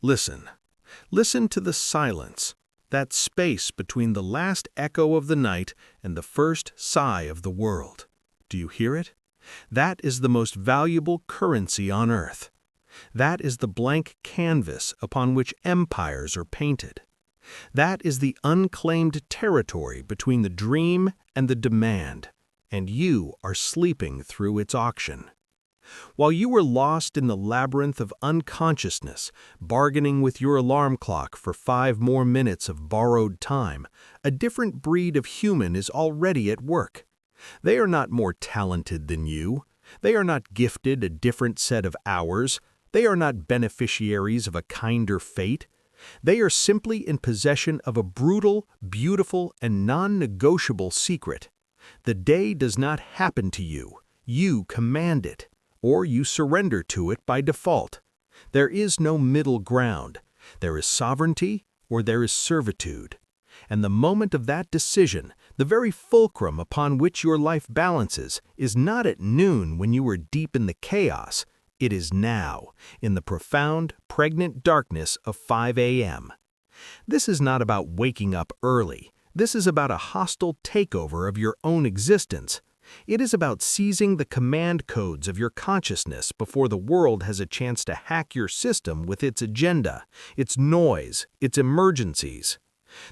Listen. Listen to the silence, that space between the last echo of the night and the first sigh of the world. Do you hear it? That is the most valuable currency on earth. That is the blank canvas upon which empires are painted. That is the unclaimed territory between the dream and the demand, and you are sleeping through its auction. While you were lost in the labyrinth of unconsciousness, bargaining with your alarm clock for 5 more minutes of borrowed time, a different breed of human is already at work. They are not more talented than you. They are not gifted a different set of hours. They are not beneficiaries of a kinder fate. They are simply in possession of a brutal, beautiful, and non-negotiable secret. The day does not happen to you. You command it, or you surrender to it by default. There is no middle ground. There is sovereignty, or there is servitude. And the moment of that decision, the very fulcrum upon which your life balances, is not at noon when you are deep in the chaos. It is now, in the profound, pregnant darkness of 5 a.m. This is not about waking up early. This is about a hostile takeover of your own existence. It is about seizing the command codes of your consciousness before the world has a chance to hack your system with its agenda, its noise, its emergencies.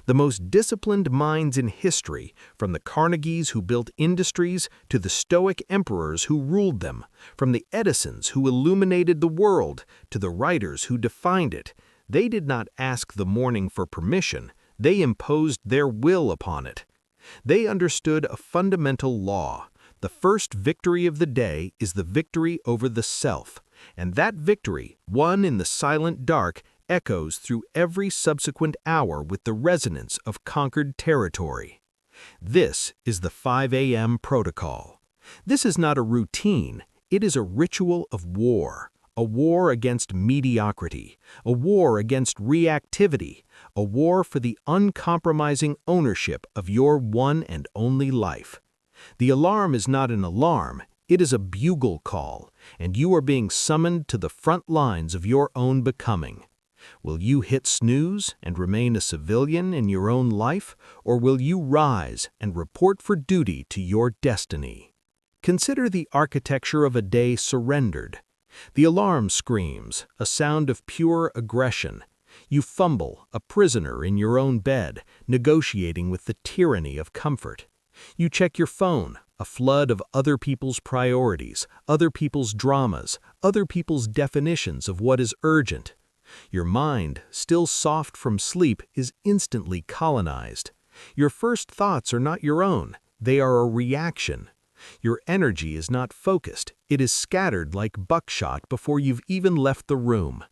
The most disciplined minds in history, from the Carnegies who built industries to the Stoic emperors who ruled them, from the Edisons who illuminated the world to the writers who defined it, they did not ask the morning for permission, they imposed their will upon it. They understood a fundamental law. The first victory of the day is the victory over the self, and that victory, won in the silent dark, echoes through every subsequent hour with the resonance of conquered territory. This is the 5 a.m. protocol. This is not a routine, it is a ritual of war. A war against mediocrity, a war against reactivity, a war for the uncompromising ownership of your one and only life. The alarm is not an alarm, it is a bugle call, and you are being summoned to the front lines of your own becoming. Will you hit snooze and remain a civilian in your own life, or will you rise and report for duty to your destiny? Consider the architecture of a day surrendered. The alarm screams, a sound of pure aggression. You fumble, a prisoner in your own bed, negotiating with the tyranny of comfort. You check your phone, a flood of other people's priorities, other people's dramas, other people's definitions of what is urgent. Your mind, still soft from sleep, is instantly colonized. Your first thoughts are not your own, they are a reaction. Your energy is not focused, it is scattered like buckshot before you've even left the room.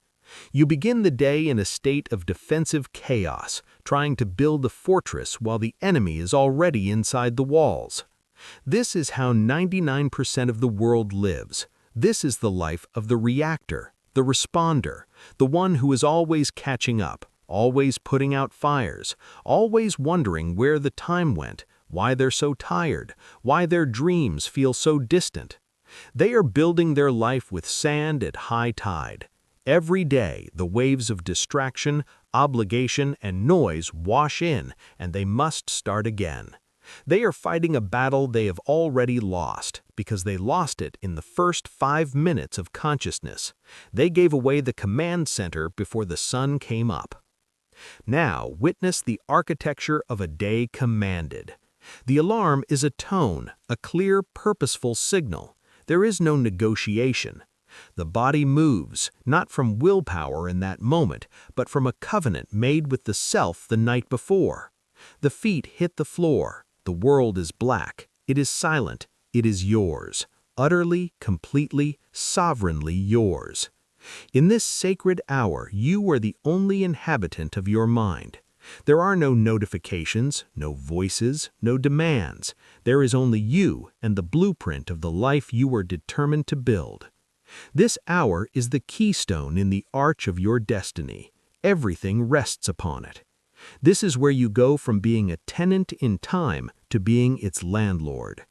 You begin the day in a state of defensive chaos, trying to build a fortress while the enemy is already inside the walls. This is how 99% of the world lives. This is the life of the reactor, the responder, the one who is always catching up, always putting out fires, always wondering where the time went, why they're so tired, why their dreams feel so distant. They are building their life with sand at high tide. Every day, the waves of distraction, obligation, and noise wash in, and they must start again. They are fighting a battle they have already lost, because they lost it in the first 5 minutes of consciousness. They gave away the command center before the sun came up. Now, witness the architecture of a day commanded. The alarm is a tone, a clear, purposeful signal. There is no negotiation. The body moves, not from willpower in that moment, but from a covenant made with the self the night before. The feet hit the floor. The world is black. It is silent. It is yours. Utterly, completely, sovereignly yours. In this sacred hour, you are the only inhabitant of your mind. There are no notifications, no voices, no demands. There is only you and the blueprint of the life you are determined to build. This hour is the keystone in the arch of your destiny. Everything rests upon it. This is where you go from being a tenant in time to being its landlord.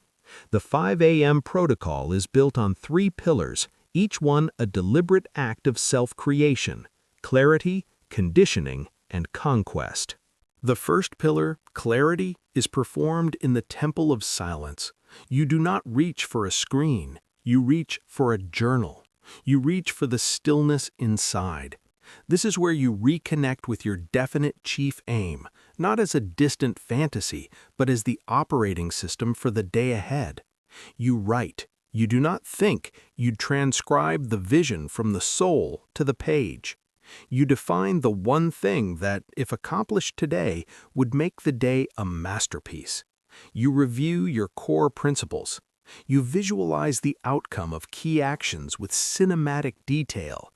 The 5 a.m. protocol is built on 3 pillars, each one a deliberate act of self-creation: clarity, conditioning, and conquest. The first pillar, clarity, is performed in the temple of silence. You do not reach for a screen. You reach for a journal. You reach for the stillness inside. This is where you reconnect with your definite chief aim, not as a distant fantasy, but as the operating system for the day ahead. You write. You do not think. You transcribe the vision from the soul to the page. You define the one thing that, if accomplished today, would make the day a masterpiece. You review your core principles. You visualize the outcome of key actions with cinematic detail.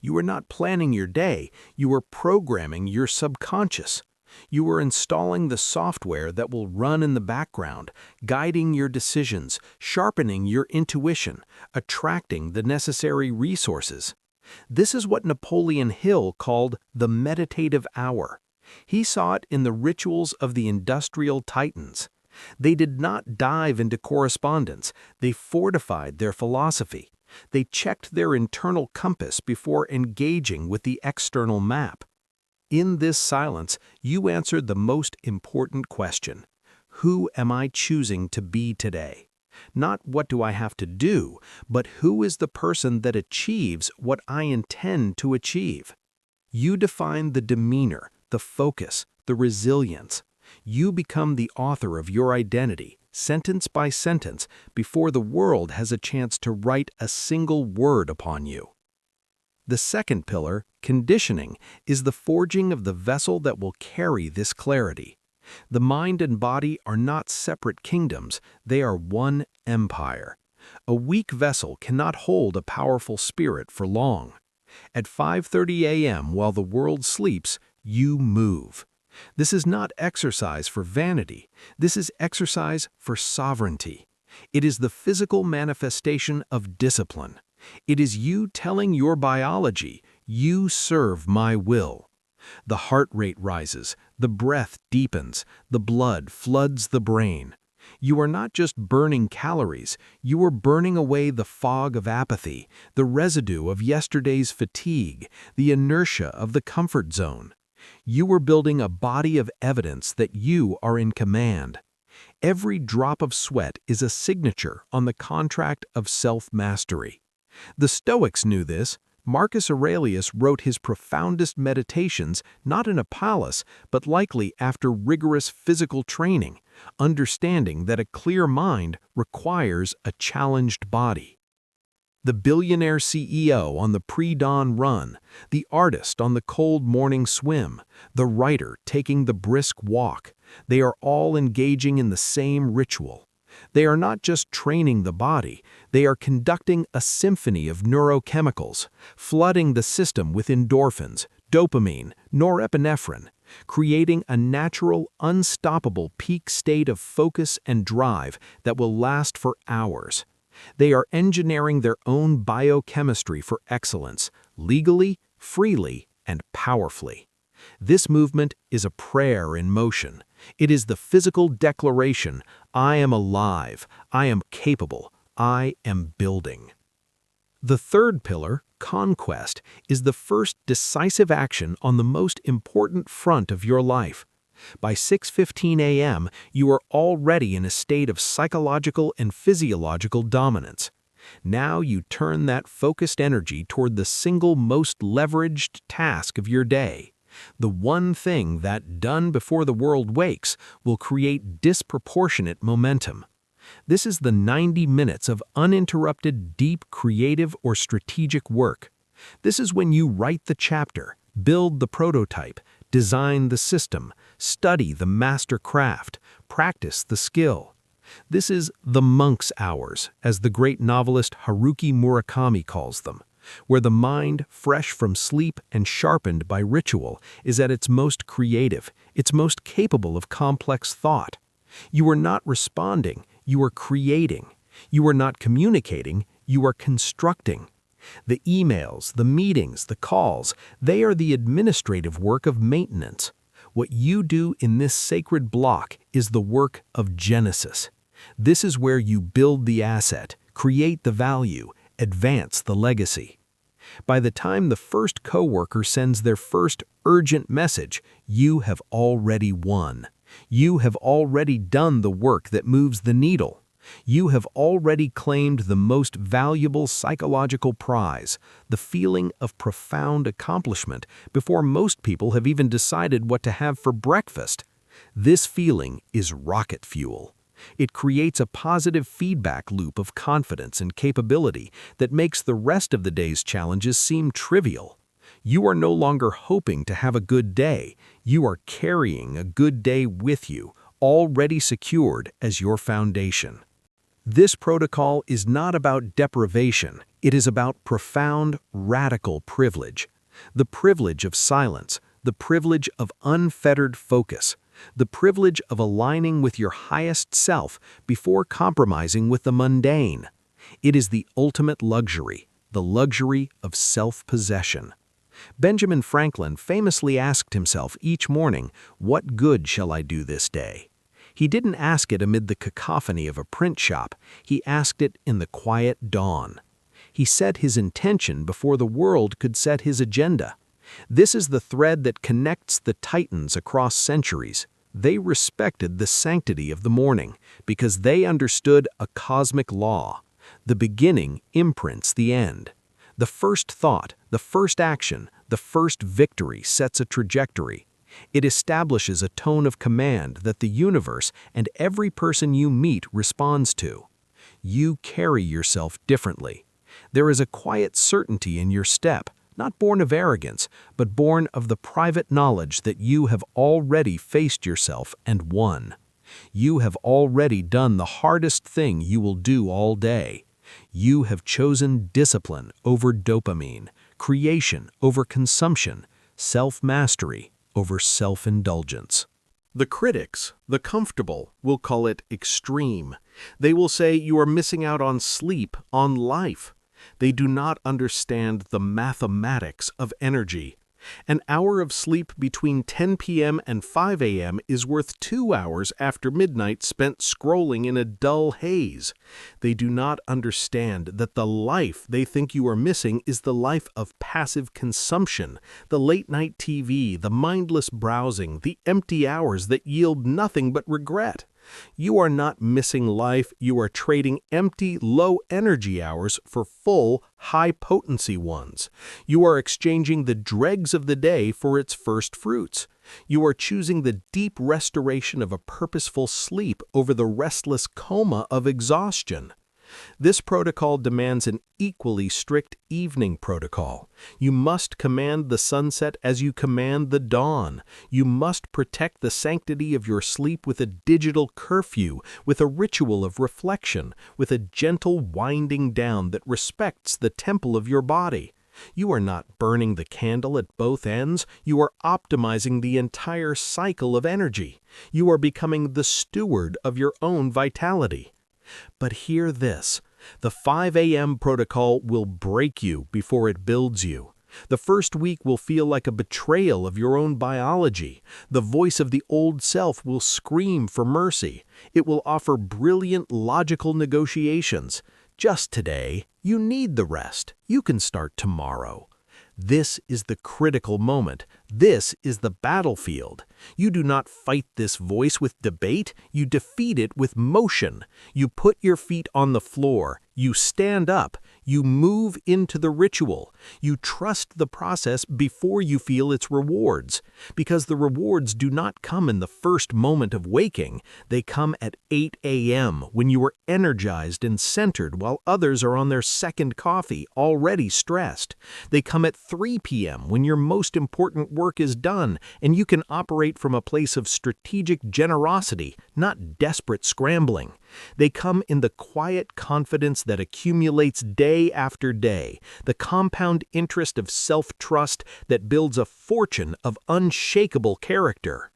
You are not planning your day, you are programming your subconscious. You are installing the software that will run in the background, guiding your decisions, sharpening your intuition, attracting the necessary resources. This is what Napoleon Hill called the meditative hour. He saw it in the rituals of the industrial titans. They did not dive into correspondence, they fortified their philosophy. They checked their internal compass before engaging with the external map. In this silence, you answered the most important question. Who am I choosing to be today? Not what do I have to do, but who is the person that achieves what I intend to achieve? You define the demeanor, the focus, the resilience. You become the author of your identity, sentence by sentence, before the world has a chance to write a single word upon you. The second pillar, conditioning, is the forging of the vessel that will carry this clarity. The mind and body are not separate kingdoms, they are one empire. A weak vessel cannot hold a powerful spirit for long. At 5:30 a.m. while the world sleeps, you move. This is not exercise for vanity, this is exercise for sovereignty. It is the physical manifestation of discipline. It is you telling your biology, you serve my will. The heart rate rises, the breath deepens, the blood floods the brain. You are not just burning calories, you are burning away the fog of apathy, the residue of yesterday's fatigue, the inertia of the comfort zone. You are building a body of evidence that you are in command. Every drop of sweat is a signature on the contract of self-mastery. The Stoics knew this. Marcus Aurelius wrote his profoundest meditations not in a palace, but likely after rigorous physical training, understanding that a clear mind requires a challenged body. The billionaire CEO on the pre-dawn run, the artist on the cold morning swim, the writer taking the brisk walk, they are all engaging in the same ritual. They are not just training the body, they are conducting a symphony of neurochemicals, flooding the system with endorphins, dopamine, norepinephrine, creating a natural, unstoppable peak state of focus and drive that will last for hours. They are engineering their own biochemistry for excellence, legally, freely, and powerfully. This movement is a prayer in motion. It is the physical declaration, I am alive, I am capable, I am building. The third pillar, conquest, is the first decisive action on the most important front of your life. By 6:15 a.m., you are already in a state of psychological and physiological dominance. Now you turn that focused energy toward the single most leveraged task of your day. The one thing that, done before the world wakes, will create disproportionate momentum. This is the 90 minutes of uninterrupted, deep, creative, or strategic work. This is when you write the chapter, build the prototype, design the system, study the master craft, practice the skill. This is the monk's hours, as the great novelist Haruki Murakami calls them, where the mind, fresh from sleep and sharpened by ritual, is at its most creative, its most capable of complex thought. You are not responding, you are creating. You are not communicating, you are constructing. The emails, the meetings, the calls, they are the administrative work of maintenance. What you do in this sacred block is the work of Genesis. This is where you build the asset, create the value, advance the legacy. By the time the first coworker sends their first urgent message, you have already won. You have already done the work that moves the needle. You have already claimed the most valuable psychological prize, the feeling of profound accomplishment, before most people have even decided what to have for breakfast. This feeling is rocket fuel. It creates a positive feedback loop of confidence and capability that makes the rest of the day's challenges seem trivial. You are no longer hoping to have a good day. You are carrying a good day with you, already secured as your foundation. This protocol is not about deprivation. It is about profound, radical privilege. The privilege of silence, the privilege of unfettered focus, the privilege of aligning with your highest self before compromising with the mundane. It is the ultimate luxury, the luxury of self-possession. Benjamin Franklin famously asked himself each morning, "What good shall I do this day?" He didn't ask it amid the cacophony of a print shop. He asked it in the quiet dawn. He set his intention before the world could set his agenda. This is the thread that connects the titans across centuries. They respected the sanctity of the morning because they understood a cosmic law. The beginning imprints the end. The first thought, the first action, the first victory sets a trajectory. It establishes a tone of command that the universe and every person you meet responds to. You carry yourself differently. There is a quiet certainty in your step, not born of arrogance, but born of the private knowledge that you have already faced yourself and won. You have already done the hardest thing you will do all day. You have chosen discipline over dopamine, creation over consumption, self-mastery over self-indulgence. The critics, the comfortable, will call it extreme. They will say you are missing out on sleep, on life. They do not understand the mathematics of energy. An hour of sleep between 10 p.m. and 5 a.m. is worth 2 hours after midnight spent scrolling in a dull haze. They do not understand that the life they think you are missing is the life of passive consumption, the late-night TV, the mindless browsing, the empty hours that yield nothing but regret. You are not missing life, you are trading empty, low-energy hours for full, high-potency ones. You are exchanging the dregs of the day for its first fruits. You are choosing the deep restoration of a purposeful sleep over the restless coma of exhaustion. This protocol demands an equally strict evening protocol. You must command the sunset as you command the dawn. You must protect the sanctity of your sleep with a digital curfew, with a ritual of reflection, with a gentle winding down that respects the temple of your body. You are not burning the candle at both ends. You are optimizing the entire cycle of energy. You are becoming the steward of your own vitality. But hear this, the 5 a.m. protocol will break you before it builds you. The first week will feel like a betrayal of your own biology. The voice of the old self will scream for mercy. It will offer brilliant logical negotiations. Just today, you need the rest. You can start tomorrow. This is the critical moment. This is the battlefield. You do not fight this voice with debate. You defeat it with motion. You put your feet on the floor. You stand up. You move into the ritual. You trust the process before you feel its rewards. Because the rewards do not come in the first moment of waking. They come at 8 a.m. when you are energized and centered while others are on their second coffee, already stressed. They come at 3 p.m. when your most important work is done and you can operate from a place of strategic generosity, not desperate scrambling. They come in the quiet confidence that accumulates day after day, the compound interest of self-trust that builds a fortune of unshakable character.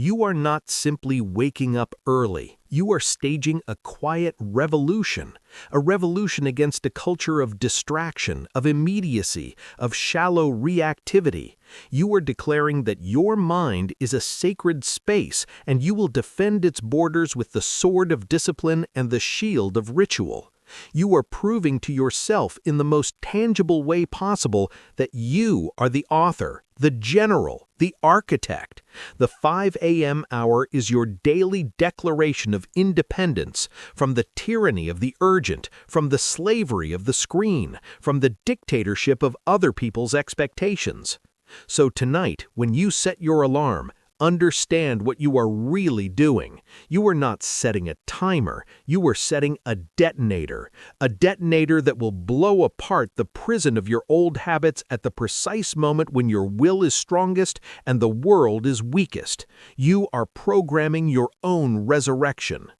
You are not simply waking up early. You are staging a quiet revolution against a culture of distraction, of immediacy, of shallow reactivity. You are declaring that your mind is a sacred space and you will defend its borders with the sword of discipline and the shield of ritual. You are proving to yourself in the most tangible way possible that you are the author, the general, the architect. The 5 a.m. hour is your daily declaration of independence from the tyranny of the urgent, from the slavery of the screen, from the dictatorship of other people's expectations. So tonight, when you set your alarm, understand what you are really doing. You are not setting a timer, you are setting a detonator that will blow apart the prison of your old habits at the precise moment when your will is strongest and the world is weakest. You are programming your own resurrection.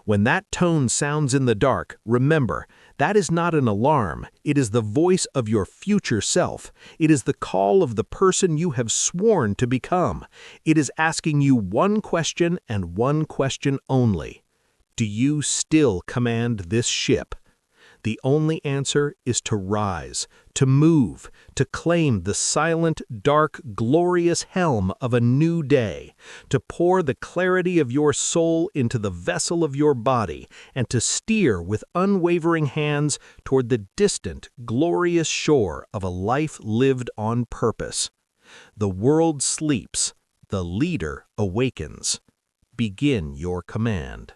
When that tone sounds in the dark, remember, that is not an alarm. It is the voice of your future self. It is the call of the person you have sworn to become. It is asking you one question and one question only. Do you still command this ship? The only answer is to rise, to move, to claim the silent, dark, glorious helm of a new day, to pour the clarity of your soul into the vessel of your body, and to steer with unwavering hands toward the distant, glorious shore of a life lived on purpose. The world sleeps, the leader awakens. Begin your command.